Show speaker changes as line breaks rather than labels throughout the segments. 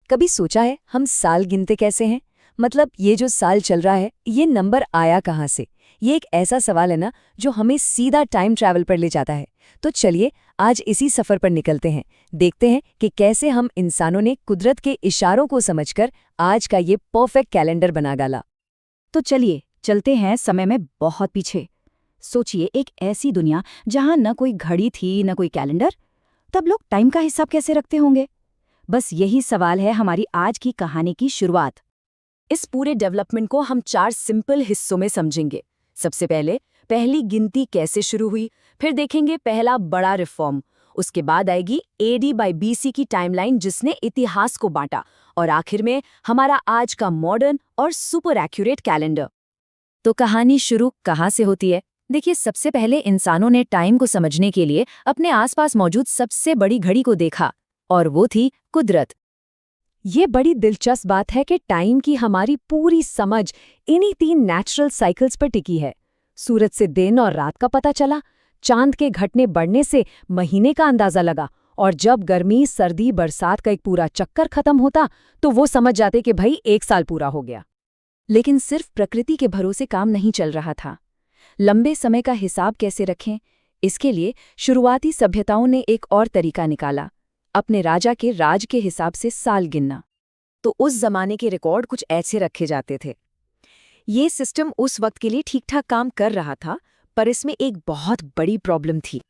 कभी सोचा है हम साल गिनते कैसे हैं? मतलब ये जो साल चल रहा है, ये नंबर आया कहाँ से? ये एक ऐसा सवाल है ना जो हमें सीधा टाइम ट्रैवल पर ले जाता है। तो चलिए आज इसी सफर पर निकलते हैं, देखते हैं कि कैसे हम इंसानों ने कुदरत के इशारों को समझकर आज का ये परफेक्ट कैलेंडर बना डाला।
तो चलिए चलते हैं समय में बहुत पीछे। सोचिए एक ऐसी दुनिया जहां न कोई घड़ी थी न कोई कैलेंडर। तब लोग टाइम का हिसाब कैसे रखते होंगे? बस यही सवाल है हमारी आज की कहानी की शुरुआत। इस पूरे डेवलपमेंट को हम 4 सिंपल हिस्सों में समझेंगे। सबसे पहले पहली गिनती कैसे शुरू हुई, फिर देखेंगे पहला बड़ा रिफॉर्म, उसके बाद आएगी AD by BC की टाइमलाइन जिसने इतिहास को बांटा, और आखिर में हमारा आज का मॉडर्न और सुपर एक्यूरेट कैलेंडर। तो कहानी शुरू कहाँ से होती है? देखिए, सबसे पहले इंसानों ने टाइम को समझने के लिए अपने आसपास मौजूद सबसे बड़ी घड़ी को देखा, और वो थी कुदरत।
ये बड़ी दिलचस्प बात है कि टाइम की हमारी पूरी समझ इन्हीं 3 नेचुरल साइकिल्स पर टिकी है। सूरज से दिन और रात का पता चला, चांद के घटने बढ़ने से महीने का अंदाजा लगा, और जब गर्मी, सर्दी, बरसात का एक पूरा चक्कर खत्म होता तो वो समझ जाते कि भाई 1 साल पूरा हो गया।
लेकिन सिर्फ प्रकृति के भरोसे काम नहीं चल रहा था। लंबे समय का हिसाब कैसे रखें, इसके लिए शुरुआती सभ्यताओं ने एक और तरीका निकाला, अपने राजा के राज के हिसाब से साल गिनना। तो उस जमाने के रिकॉर्ड कुछ ऐसे रखे जाते थे। ये सिस्टम उस वक्त के लिए ठीक ठाक काम कर रहा था, पर इसमें एक बहुत बड़ी प्रॉब्लम थी।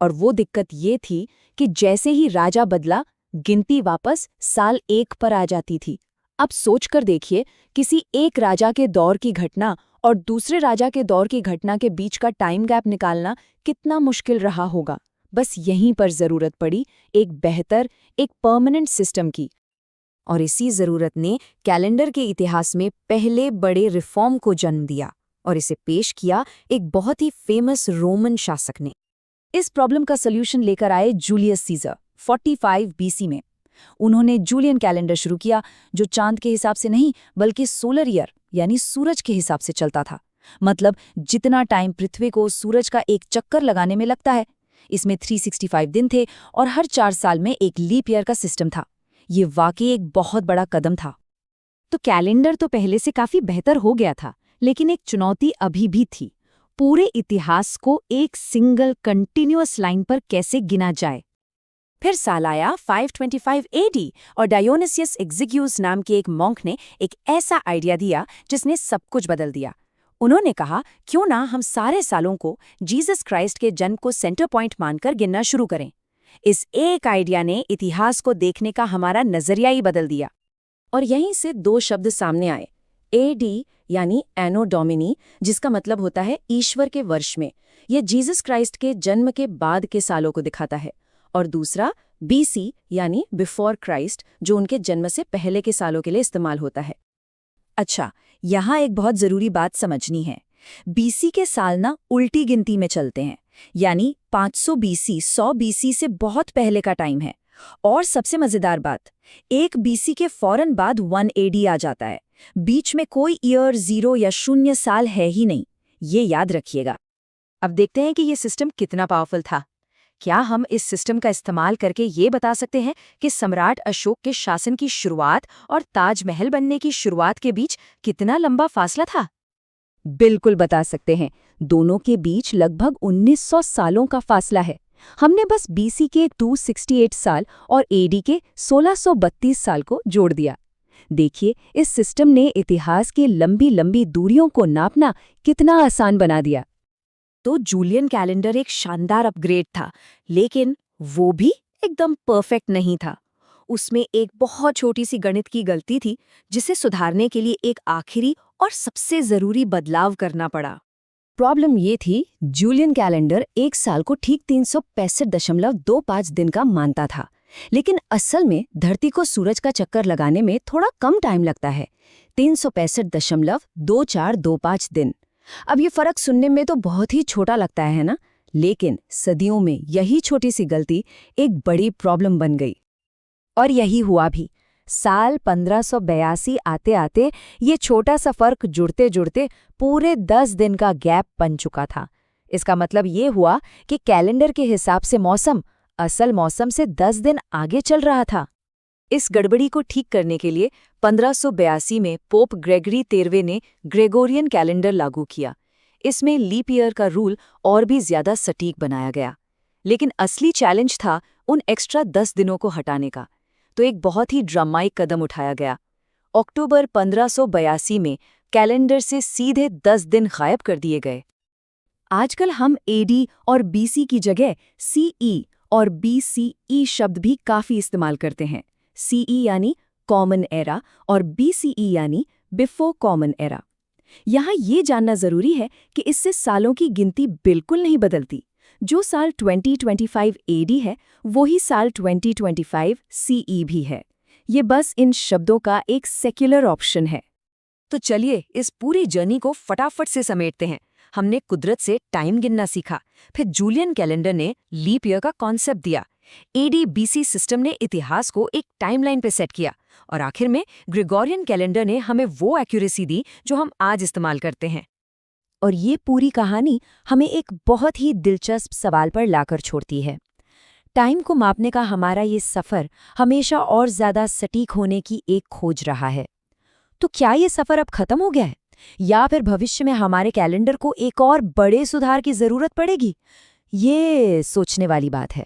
और वो दिक्कत ये थी कि जैसे ही राजा बदला, गिनती वापस साल 1 पर आ जाती थी। अब सोचकर देखिए, किसी एक राजा के दौर की घटना और दूसरे राजा के दौर की घटना के बीच का टाइम गैप निकालना कितना मुश्किल रहा होगा। बस यहीं पर जरूरत पड़ी एक बेहतर, एक परमानेंट सिस्टम की। और इसी जरूरत ने कैलेंडर के इतिहास में पहले बड़े रिफॉर्म को जन्म दिया, और इसे पेश किया एक बहुत ही फेमस रोमन शासक ने। इस प्रॉब्लम का सॉल्यूशन लेकर आए जूलियस सीजर 45 BC में। उन्होंने जूलियन कैलेंडर शुरू किया, जो चांद के हिसाब से नहीं बल्कि सोलर ईयर यानी सूरज के हिसाब से चलता था। मतलब जितना टाइम पृथ्वी को सूरज का एक चक्कर लगाने में लगता है। इसमें 365 दिन थे और हर 4 साल में एक लीप ईयर का सिस्टम था। ये वाकई एक बहुत बड़ा कदम था। तो कैलेंडर तो पहले से काफी बेहतर हो गया था, लेकिन एक चुनौती अभी भी थी। पूरे इतिहास को एक सिंगल कंटिन्यूअस लाइन पर कैसे गिना जाए। फिर साल आया 525 AD और डायोनिसियस एग्जिग्यूस नाम के एक मॉन्क ने एक ऐसा आइडिया दिया जिसने सब कुछ बदल दिया। उन्होंने कहा, क्यों ना हम सारे सालों को जीसस क्राइस्ट के जन्म को सेंटर पॉइंट मानकर गिनना शुरू करें। इस एक आइडिया ने इतिहास को देखने का हमारा नजरिया ही बदल दिया। और यहीं से 2 शब्द सामने आए, AD यानी एनो डोमिनी, जिसका मतलब होता है ईश्वर के वर्ष में। यह जीसस क्राइस्ट के जन्म के बाद के सालों को दिखाता है। और दूसरा BC यानी बिफोर क्राइस्ट, जो उनके जन्म से पहले के सालों के लिए इस्तेमाल होता है। अच्छा, यहाँ एक बहुत जरूरी बात समझनी है। BC के साल ना उल्टी गिनती में चलते हैं, यानी 500 BC 100 BC से बहुत पहले का टाइम है। और सबसे मजेदार बात, 1 BC के फौरन बाद 1 AD आ जाता है। बीच में कोई ईयर 0 या 0 साल है ही नहीं, ये याद रखिएगा। अब देखते हैं कि ये सिस्टम कितना पावरफुल था। क्या हम इस सिस्टम का इस्तेमाल करके ये बता सकते हैं कि सम्राट अशोक के शासन की शुरुआत और ताजमहल बनने की शुरुआत के बीच कितना लंबा फासला था?
बिल्कुल बता सकते हैं। दोनों के बीच लगभग 1900 सालों का फासला है। हमने बस BC के 268 साल और AD के 1632 साल को जोड़ दिया। देखिए, इस सिस्टम ने इतिहास की लंबी लंबी दूरियों को नापना कितना आसान बना दिया।
तो जूलियन कैलेंडर एक शानदार अपग्रेड था, लेकिन वो भी एकदम परफेक्ट नहीं था। उसमें एक बहुत छोटी सी गणित की गलती थी, जिसे सुधारने के लिए एक आखिरी और सबसे जरूरी बदलाव करना पड़ा। प्रॉब्लम ये थी, जूलियन कैलेंडर एक साल को ठीक 365.25 दिन का मानता था, लेकिन असल में धरती को सूरज का चक्कर लगाने में थोड़ा कम टाइम लगता है, 365.2425 दिन। अब ये फर्क सुनने में तो बहुत ही छोटा लगता है ना, लेकिन सदियों में यही छोटी सी गलती एक बड़ी प्रॉब्लम बन गई।
और यही हुआ भी। साल 1582 आते आते ये छोटा सा फर्क जुड़ते जुड़ते पूरे 10 दिन का गैप बन चुका था। इसका मतलब ये हुआ कि कैलेंडर के हिसाब से मौसम असल मौसम से 10 दिन आगे चल रहा था।
इस गड़बड़ी को ठीक करने के लिए 1582 में पोप ग्रेगरी 13वें ने ग्रेगोरियन कैलेंडर लागू किया। इसमें लीप ईयर का रूल और भी ज्यादा सटीक बनाया गया। लेकिन असली चैलेंज था उन एक्स्ट्रा 10 दिनों को हटाने का। तो एक बहुत ही ड्रामाइक कदम उठाया गया। अक्टूबर 1582 में कैलेंडर से सीधे 10 दिन गायब कर दिए गए। आजकल हम एडी और बीसी की जगह सीई और बीसीई शब्द भी काफी इस्तेमाल करते हैं। सीई यानी कॉमन एरा और बीसीई यानी बिफोर कॉमन एरा। यहाँ ये जानना जरूरी है कि इससे सालों की गिनती बिल्कुल नहीं बदलती। जो साल 2025 एडी है वही साल 2025 सीई भी है। ये बस इन शब्दों का एक सेक्युलर ऑप्शन है। तो चलिए इस पूरी जर्नी को फटाफट से समेटते हैं। हमने कुदरत से टाइम गिनना सीखा, फिर जूलियन कैलेंडर ने लीप ईयर का कॉन्सेप्ट दिया, एडी बीसी सिस्टम ने इतिहास को एक टाइमलाइन पे सेट किया, और आखिर में ग्रेगोरियन कैलेंडर ने हमें वो एक्यूरेसी दी जो हम आज इस्तेमाल करते हैं। और ये पूरी कहानी हमें एक बहुत ही दिलचस्प सवाल पर लाकर छोड़ती है। टाइम को मापने का हमारा ये सफ़र हमेशा और ज़्यादा सटीक होने की एक खोज रहा है। तो क्या ये सफ़र अब खत्म हो गया है, या फिर भविष्य में हमारे कैलेंडर को एक और बड़े सुधार की ज़रूरत पड़ेगी? ये सोचने वाली बात है।